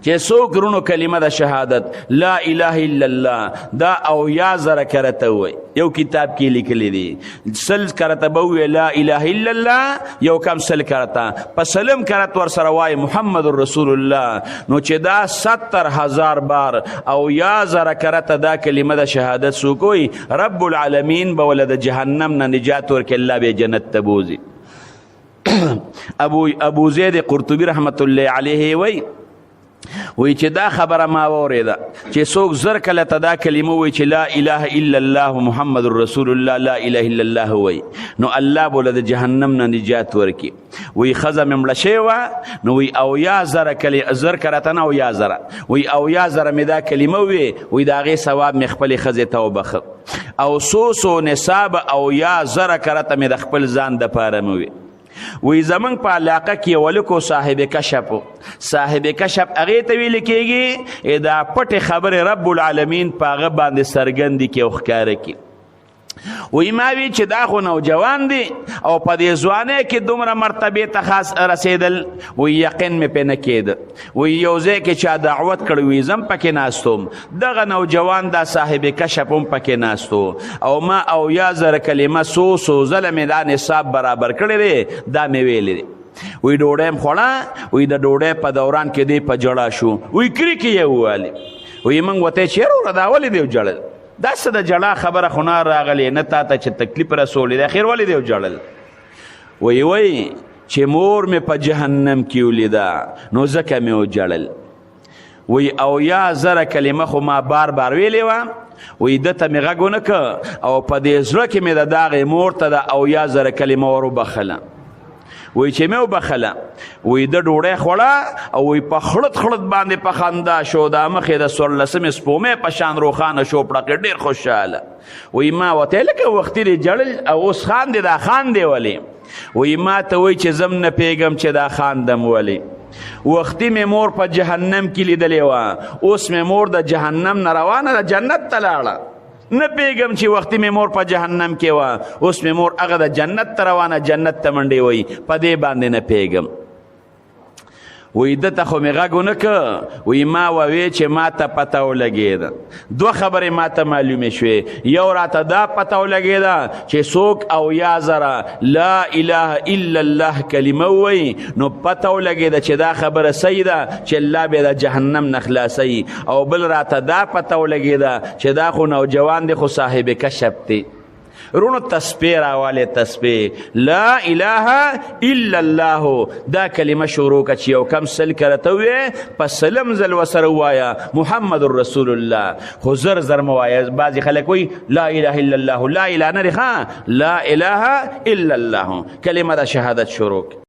چې څوک رونو کلمه د شهادت لا اله الا الله دا او یا زره کرته وای. یو کتاب کې لیکلی دی سل کرته به وی لا اله الا الله یو کم سل کرته په سلم کرت ور سره وای محمد رسول الله نو چې دا 70,000 بار او یا زره کرته دا کلمه د شهادت سو کوئی رب العالمین به ولد جهنم نه نجات ورکړي الله به جنت ته بوزي. ابو زید قرطبی رحمت الله علیه وی چې دا خبره ما واوریده چې څوک زر کله ته دا کلمه وی چې لا اله الا الله محمد رسول الله لا اله الا الله وی نو الله به د جهنم نه نجات ورکي. وی ښځه مې مړه شوې وه نو وی او یا زر کرته نه او یا زره وی او یا زره مې دا کلمه وی د هغې ثواب مې خپلې ښځې ته وبخه او سو نصاب او یا زره کرته مې د خپل ځان دپاره مې وي. وی زمنګ په علاقه کې ولکو صاحب کشف هغې ته ویل کېږي دا پټې خبرې رب العالمین په هغه باندې څرګندې کړي او ښکاره کړي. وی ما وی چې دا خو نوجوان دی او په دې ځوانۍ کې دومره مرتبې ته خاص رسېدل وی یقین مې پې نه کېده. وی یو ځای کې چا دعوت کړی وی زم پکې ناستم دغه نوجوان دا صاحب کشف هم پکې ناستو او ما او یا زره کلمه څو ځله مې دا نصاب برابر کړی دی دا مې ویلی دی. وی ډوډۍ م خوړه وی د ډوډۍ په دوران کې دی په جړه شو وی کرکې یې ووالې وی موږ ورته یې چېرې وره دا ولې دی وجړل دا څه د جړا خبره خو نه راغلی نه تا ته چې تکلیف رسولی دی خیر ولې دی وجړل. وی چې مور مې په جهنم کې ولیده نو ځکه مې وجړل. وی او یا زره کلمه خو ما بار ویلې وه وی ده ته مې غږ ونه که او په دې زړه کې مې د داغې مور ته د او یا زره کلمه ور وبخله. وی چې مې وبخله وی د ډوډۍ خوړه او وی په خړت باندې په خندا شو دا مخې د 14مې سپومې په شان روښانه شو پړقې ډېر خوشحاله. وی ما ورته لکه وختي دی جړل او اوس خاندې دا خاندې ولې وی ما ته وی چې زم نه پوهېږم چې دا خاندم ولې وختي مې مور په جهنم کې لیدلې وه اوس مې مور د جهنم نه روانه ده جنت ته لاړه نه پیغم چې وختي مې مور په جهنم کې وه اوس مې مور هغه د جنت ته روانه جنت ته منډې وی په دې باندې نه پیغم. وی ده ته خو مې غږ ونه که وی ما ووی چې ما ته پته ولګېده دوه خبرې ما ته معلومې شوې. یو راته دا پته ولګېده چې څوک او یا زره لا اله الا الله کلمه ووایي نو پته ولګېده چې دا خبره صحیح ده چې الله به د جهنم نه خلاصوي. او بل راته دا پته ولګېده چې دا خو نوجوان دی خو صاحب کشف دی. رونو تسبیح راواله تسبیح لا اله الا الله دا کلمه شروع که چې یو کم سل کرته وې په سلم ځل ورسره ووایه محمد رسول الله خو زر مه وایه. بعضې خلک وایي لا اله الا الله لا اله نه دی لا اله الا الله کلمه د شهادت شروع